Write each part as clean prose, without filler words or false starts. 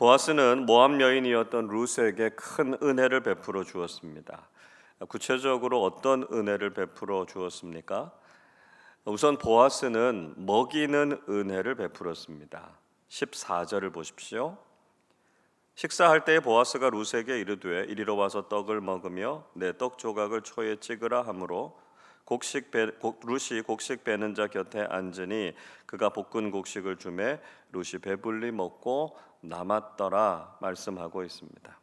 보아스는 모압 여인이었던 루스에게 큰 은혜를 베풀어 주었습니다. 구체적으로 어떤 은혜를 베풀어 주었습니까? 우선 보아스는 먹이는 은혜를 베풀었습니다. 14절을 보십시오. 식사할 때에 보아스가 루스에게 이르되 이리로 와서 떡을 먹으며 내 떡 조각을 초에 찍으라 하므로 루시 곡식 베는 자 곁에 앉으니 그가 볶은 곡식을 주매 루시 배불리 먹고 남았더라 말씀하고 있습니다.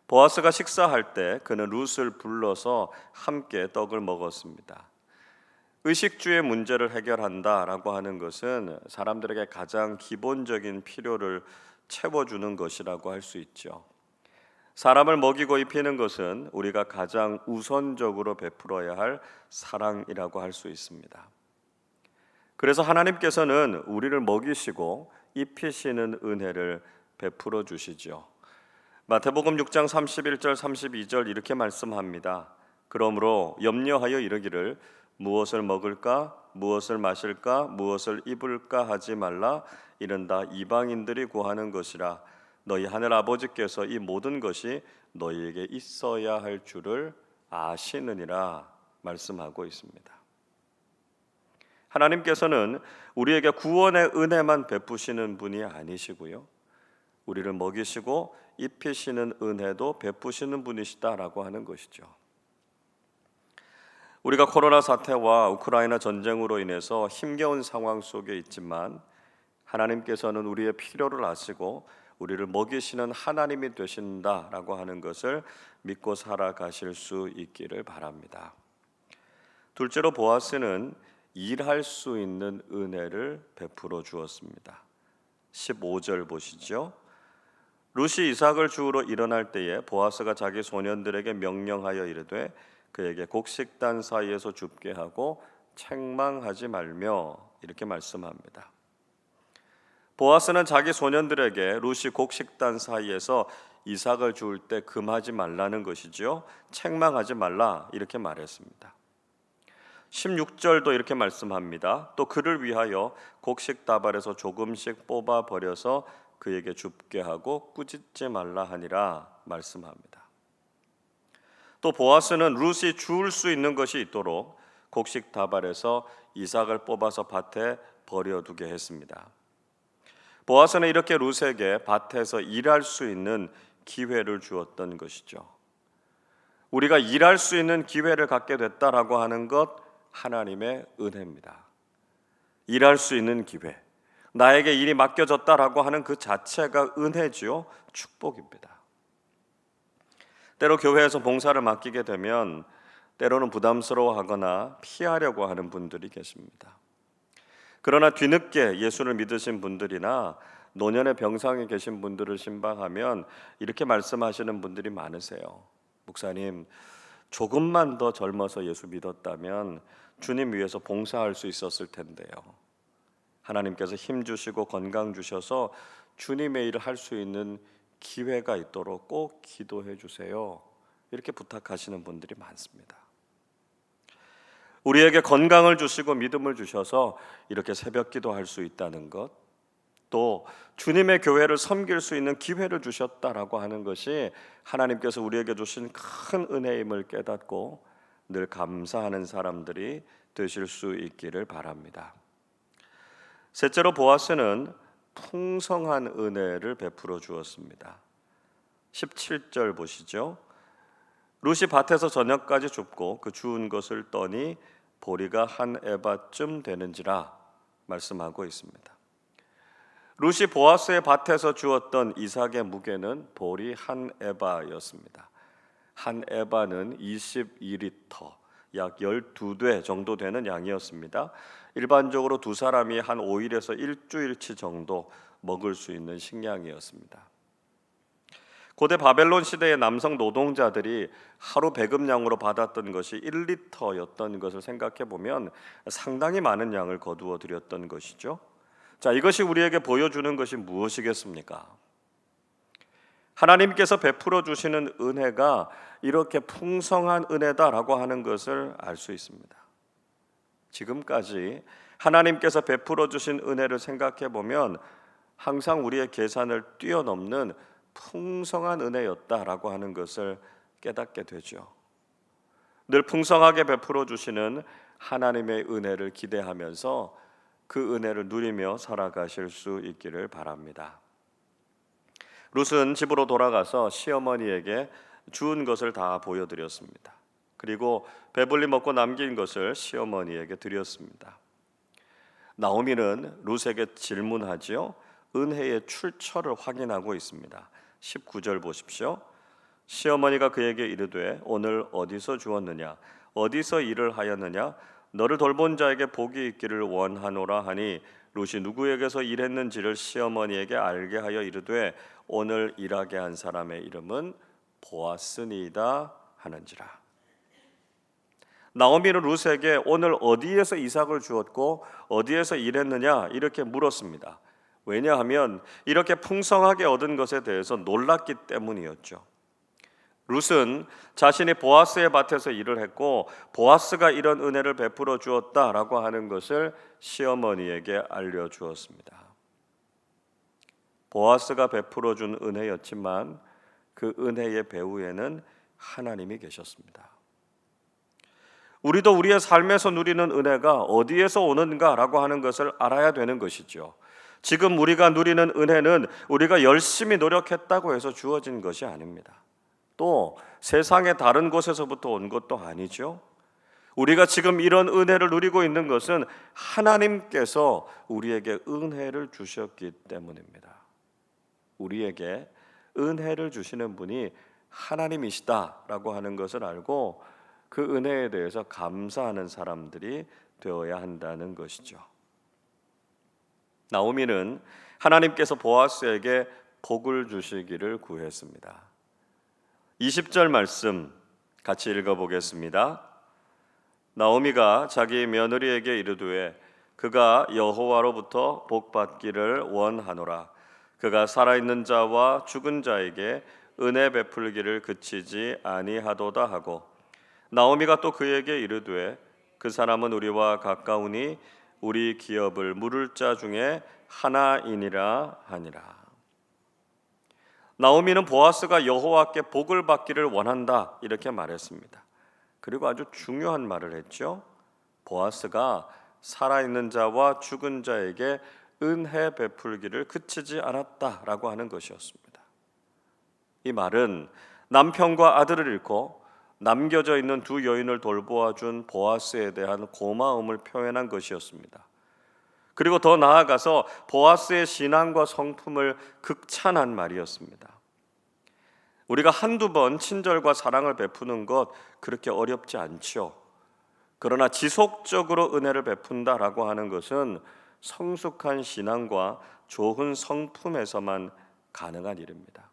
보아스가 식사할 때 그는 룻을 불러서 함께 떡을 먹었습니다. 의식주의 문제를 해결한다라고 하는 것은 사람들에게 가장 기본적인 필요를 채워주는 것이라고 할 수 있죠. 사람을 먹이고 입히는 것은 우리가 가장 우선적으로 베풀어야 할 사랑이라고 할 수 있습니다. 그래서 하나님께서는 우리를 먹이시고 입히시는 은혜를 베풀어 주시죠. 마태복음 6장 31절 32절 이렇게 말씀합니다. 그러므로 염려하여 이르기를 무엇을 먹을까 무엇을 마실까 무엇을 입을까 하지 말라 이는 다 이방인들이 구하는 것이라 너희 하늘 아버지께서 이 모든 것이 너희에게 있어야 할 줄을 아시느니라 말씀하고 있습니다. 하나님께서는 우리에게 구원의 은혜만 베푸시는 분이 아니시고요, 우리를 먹이시고 입히시는 은혜도 베푸시는 분이시다라고 하는 것이죠. 우리가 코로나 사태와 우크라이나 전쟁으로 인해서 힘겨운 상황 속에 있지만 하나님께서는 우리의 필요를 아시고 우리를 먹이시는 하나님이 되신다라고 하는 것을 믿고 살아가실 수 있기를 바랍니다. 둘째로 보아스는 일할 수 있는 은혜를 베풀어 주었습니다. 15절 보시죠. 룻이 이삭을 주우러 일어날 때에 보아스가 자기 소년들에게 명령하여 이르되 그에게 곡식단 사이에서 줍게 하고 책망하지 말며 이렇게 말씀합니다. 보아스는 자기 소년들에게 룻이 곡식단 사이에서 이삭을 주울 때 금하지 말라는 것이죠. 책망하지 말라 이렇게 말했습니다. 16절도 이렇게 말씀합니다. 또 그를 위하여 곡식 다발에서 조금씩 뽑아 버려서 그에게 줍게 하고 꾸짖지 말라 하니라 말씀합니다. 또 보아스는 룻이 주울 수 있는 것이 있도록 곡식 다발에서 이삭을 뽑아서 밭에 버려두게 했습니다. 보아스는 이렇게 룻에게 밭에서 일할 수 있는 기회를 주었던 것이죠. 우리가 일할 수 있는 기회를 갖게 됐다라고 하는 것 하나님의 은혜입니다. 일할 수 있는 기회, 나에게 일이 맡겨졌다라고 하는 그 자체가 은혜지요, 축복입니다. 때로 교회에서 봉사를 맡기게 되면 때로는 부담스러워하거나 피하려고 하는 분들이 계십니다. 그러나 뒤늦게 예수를 믿으신 분들이나 노년의 병상에 계신 분들을 신방하면 이렇게 말씀하시는 분들이 많으세요. 목사님, 조금만 더 젊어서 예수 믿었다면 주님 위해서 봉사할 수 있었을 텐데요. 하나님께서 힘 주시고 건강 주셔서 주님의 일을 할 수 있는 기회가 있도록 꼭 기도해 주세요. 이렇게 부탁하시는 분들이 많습니다. 우리에게 건강을 주시고 믿음을 주셔서 이렇게 새벽 기도할 수 있다는 것, 또 주님의 교회를 섬길 수 있는 기회를 주셨다라고 하는 것이 하나님께서 우리에게 주신 큰 은혜임을 깨닫고 늘 감사하는 사람들이 되실 수 있기를 바랍니다. 셋째로 보아스는 풍성한 은혜를 베풀어 주었습니다. 17절 보시죠. 룻이 밭에서 저녁까지 줍고 그 주운 것을 떠니 보리가 한 에바쯤 되는지라 말씀하고 있습니다. 룻이 보아스의 밭에서 주었던 이삭의 무게는 보리 한 에바였습니다. 한 에바는 22리터, 약 12대 정도 되는 양이었습니다. 일반적으로 두 사람이 한 5일에서 일주일치 정도 먹을 수 있는 식량이었습니다. 고대 바벨론 시대의 남성 노동자들이 하루 배급량으로 받았던 것이 1리터였던 것을 생각해 보면 상당히 많은 양을 거두어 드렸던 것이죠. 자, 이것이 우리에게 보여주는 것이 무엇이겠습니까? 하나님께서 베풀어 주시는 은혜가 이렇게 풍성한 은혜다라고 하는 것을 알 수 있습니다. 지금까지 하나님께서 베풀어 주신 은혜를 생각해 보면 항상 우리의 계산을 뛰어넘는 풍성한 은혜였다라고 하는 것을 깨닫게 되죠. 늘 풍성하게 베풀어 주시는 하나님의 은혜를 기대하면서 그 은혜를 누리며 살아가실 수 있기를 바랍니다. 룻은 집으로 돌아가서 시어머니에게 주운 것을 다 보여드렸습니다. 그리고 배불리 먹고 남긴 것을 시어머니에게 드렸습니다. 나오미는 룻에게 질문하지요. 은혜의 출처를 확인하고 있습니다. 19절 보십시오. 시어머니가 그에게 이르되 오늘 어디서 주었느냐 어디서 일을 하였느냐 너를 돌본 자에게 복이 있기를 원하노라 하니 룻이 누구에게서 일했는지를 시어머니에게 알게 하여 이르되 오늘 일하게 한 사람의 이름은 보아스니이다 하는지라. 나오미는 룻에게 오늘 어디에서 이삭을 주었고 어디에서 일했느냐 이렇게 물었습니다. 왜냐하면 이렇게 풍성하게 얻은 것에 대해서 놀랐기 때문이었죠. 룻은 자신이 보아스의 밭에서 일을 했고 보아스가 이런 은혜를 베풀어 주었다라고 하는 것을 시어머니에게 알려주었습니다. 보아스가 베풀어 준 은혜였지만 그 은혜의 배후에는 하나님이 계셨습니다. 우리도 우리의 삶에서 누리는 은혜가 어디에서 오는가라고 하는 것을 알아야 되는 것이죠. 지금 우리가 누리는 은혜는 우리가 열심히 노력했다고 해서 주어진 것이 아닙니다. 또 세상의 다른 곳에서부터 온 것도 아니죠. 우리가 지금 이런 은혜를 누리고 있는 것은 하나님께서 우리에게 은혜를 주셨기 때문입니다. 우리에게 은혜를 주시는 분이 하나님이시다라고 하는 것을 알고 그 은혜에 대해서 감사하는 사람들이 되어야 한다는 것이죠. 나오미는 하나님께서 보아스에게 복을 주시기를 구했습니다. 20절 말씀 같이 읽어보겠습니다. 나오미가 자기 며느리에게 이르되 그가 여호와로부터 복받기를 원하노라. 그가 살아있는 자와 죽은 자에게 은혜 베풀기를 그치지 아니하도다 하고 나오미가 또 그에게 이르되 그 사람은 우리와 가까우니 우리 기업을 물을 자 중에 하나이니라 하니라. 나오미는 보아스가 여호와께 복을 받기를 원한다 이렇게 말했습니다. 그리고 아주 중요한 말을 했죠. 보아스가 살아있는 자와 죽은 자에게 은혜 베풀기를 그치지 않았다라고 하는 것이었습니다. 이 말은 남편과 아들을 잃고 남겨져 있는 두 여인을 돌보아준 보아스에 대한 고마움을 표현한 것이었습니다. 그리고 더 나아가서 보아스의 신앙과 성품을 극찬한 말이었습니다. 우리가 한두 번 친절과 사랑을 베푸는 것 그렇게 어렵지 않죠. 그러나 지속적으로 은혜를 베푼다라고 하는 것은 성숙한 신앙과 좋은 성품에서만 가능한 일입니다.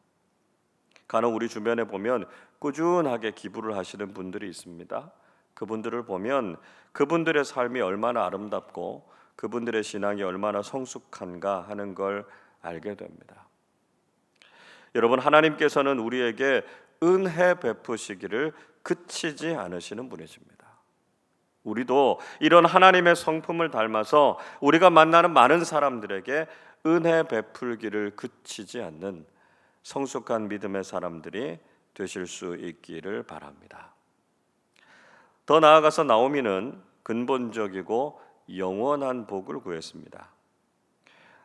간혹 우리 주변에 보면 꾸준하게 기부를 하시는 분들이 있습니다. 그분들을 보면 그분들의 삶이 얼마나 아름답고 그분들의 신앙이 얼마나 성숙한가 하는 걸 알게 됩니다. 여러분, 하나님께서는 우리에게 은혜 베푸시기를 그치지 않으시는 분이십니다. 우리도 이런 하나님의 성품을 닮아서 우리가 만나는 많은 사람들에게 은혜 베풀기를 그치지 않는 성숙한 믿음의 사람들이 되실 수 있기를 바랍니다. 더 나아가서 나오미는 근본적이고 영원한 복을 구했습니다.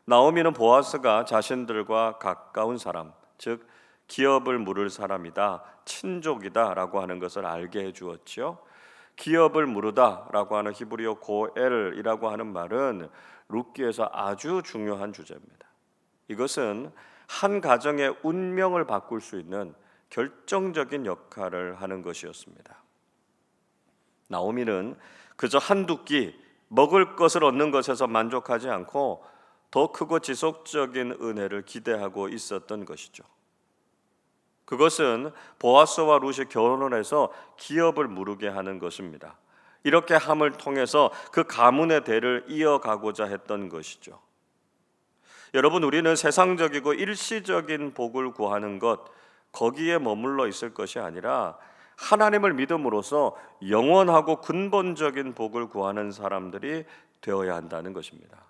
나오미는 보아스가 자신들과 가까운 사람, 즉 기업을 물을 사람이다, 친족이다라고 하는 것을 알게 해주었죠. 기업을 물으다라고 하는 히브리어 고엘이라고 하는 말은 룻기에서 아주 중요한 주제입니다. 이것은 한 가정의 운명을 바꿀 수 있는 결정적인 역할을 하는 것이었습니다. 나오미는 그저 한두 끼 먹을 것을 얻는 것에서 만족하지 않고 더 크고 지속적인 은혜를 기대하고 있었던 것이죠. 그것은 보아스와 룻이 결혼을 해서 기업을 무르게 하는 것입니다. 이렇게 함을 통해서 그 가문의 대를 이어가고자 했던 것이죠. 여러분, 우리는 세상적이고 일시적인 복을 구하는 것, 거기에 머물러 있을 것이 아니라 하나님을 믿음으로써 영원하고 근본적인 복을 구하는 사람들이 되어야 한다는 것입니다.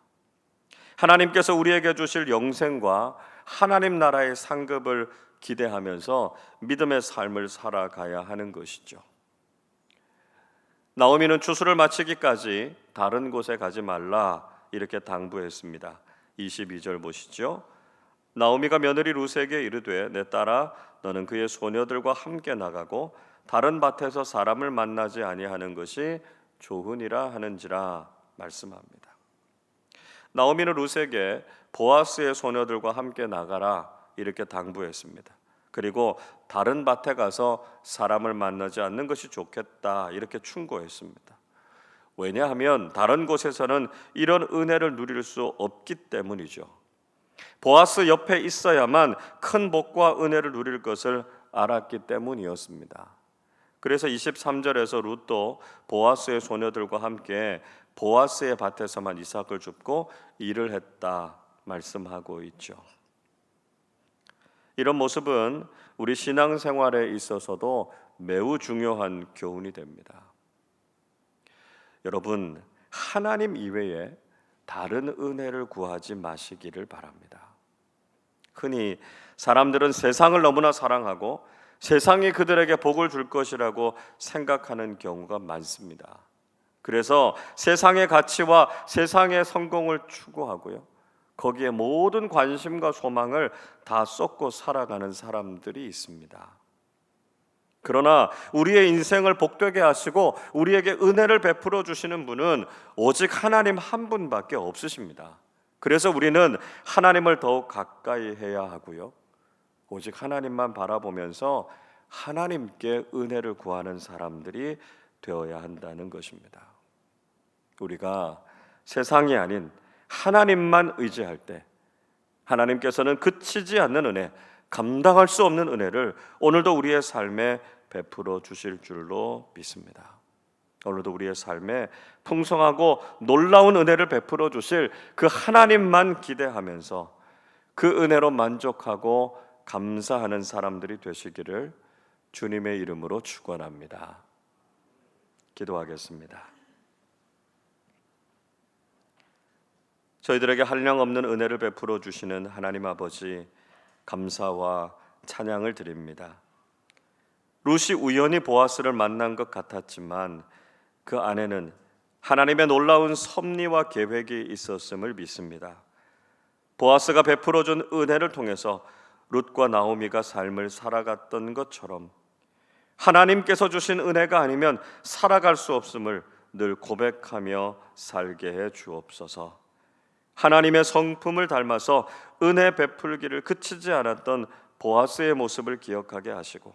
하나님께서 우리에게 주실 영생과 하나님 나라의 상급을 기대하면서 믿음의 삶을 살아가야 하는 것이죠. 나오미는 추수를 마치기까지 다른 곳에 가지 말라 이렇게 당부했습니다. 22절 보시죠. 나오미가 며느리 룻에게 이르되 내 딸아 너는 그의 소녀들과 함께 나가고 다른 밭에서 사람을 만나지 아니하는 것이 좋으니라 하는지라 말씀합니다. 나오미는 룻에게 보아스의 소녀들과 함께 나가라 이렇게 당부했습니다. 그리고 다른 밭에 가서 사람을 만나지 않는 것이 좋겠다 이렇게 충고했습니다. 왜냐하면 다른 곳에서는 이런 은혜를 누릴 수 없기 때문이죠. 보아스 옆에 있어야만 큰 복과 은혜를 누릴 것을 알았기 때문이었습니다. 그래서 23절에서 룻도 보아스의 소녀들과 함께 보아스의 밭에서만 이삭을 줍고 일을 했다 말씀하고 있죠. 이런 모습은 우리 신앙생활에 있어서도 매우 중요한 교훈이 됩니다. 여러분, 하나님 이외에 다른 은혜를 구하지 마시기를 바랍니다. 흔히 사람들은 세상을 너무나 사랑하고 세상이 그들에게 복을 줄 것이라고 생각하는 경우가 많습니다. 그래서 세상의 가치와 세상의 성공을 추구하고요, 거기에 모든 관심과 소망을 다 쏟고 살아가는 사람들이 있습니다. 그러나 우리의 인생을 복되게 하시고 우리에게 은혜를 베풀어 주시는 분은 오직 하나님 한 분밖에 없으십니다. 그래서 우리는 하나님을 더욱 가까이 해야 하고요, 오직 하나님만 바라보면서 하나님께 은혜를 구하는 사람들이 되어야 한다는 것입니다. 우리가 세상이 아닌 하나님만 의지할 때 하나님께서는 그치지 않는 은혜, 감당할 수 없는 은혜를 오늘도 우리의 삶에 베풀어 주실 줄로 믿습니다. 오늘도 우리의 삶에 풍성하고 놀라운 은혜를 베풀어 주실 그 하나님만 기대하면서 그 은혜로 만족하고 감사하는 사람들이 되시기를 주님의 이름으로 축원합니다. 기도하겠습니다. 저희들에게 한량없는 은혜를 베풀어 주시는 하나님 아버지, 감사와 찬양을 드립니다. 룻이 우연히 보아스를 만난 것 같았지만 그 안에는 하나님의 놀라운 섭리와 계획이 있었음을 믿습니다. 보아스가 베풀어 준 은혜를 통해서 룻과 나오미가 삶을 살아갔던 것처럼 하나님께서 주신 은혜가 아니면 살아갈 수 없음을 늘 고백하며 살게 해 주옵소서. 하나님의 성품을 닮아서 은혜 베풀기를 그치지 않았던 보아스의 모습을 기억하게 하시고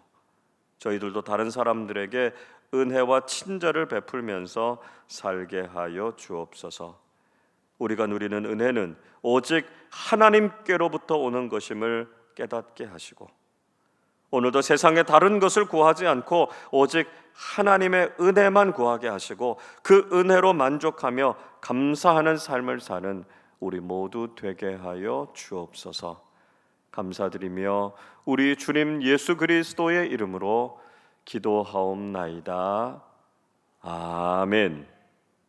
저희들도 다른 사람들에게 은혜와 친절을 베풀면서 살게 하여 주옵소서. 우리가 누리는 은혜는 오직 하나님께로부터 오는 것임을 깨닫게 하시고 오늘도 세상의 다른 것을 구하지 않고 오직 하나님의 은혜만 구하게 하시고 그 은혜로 만족하며 감사하는 삶을 사는 우리 모두 되게 하여 주옵소서. 감사드리며 우리 주님 예수 그리스도의 이름으로 기도하옵나이다. 아멘.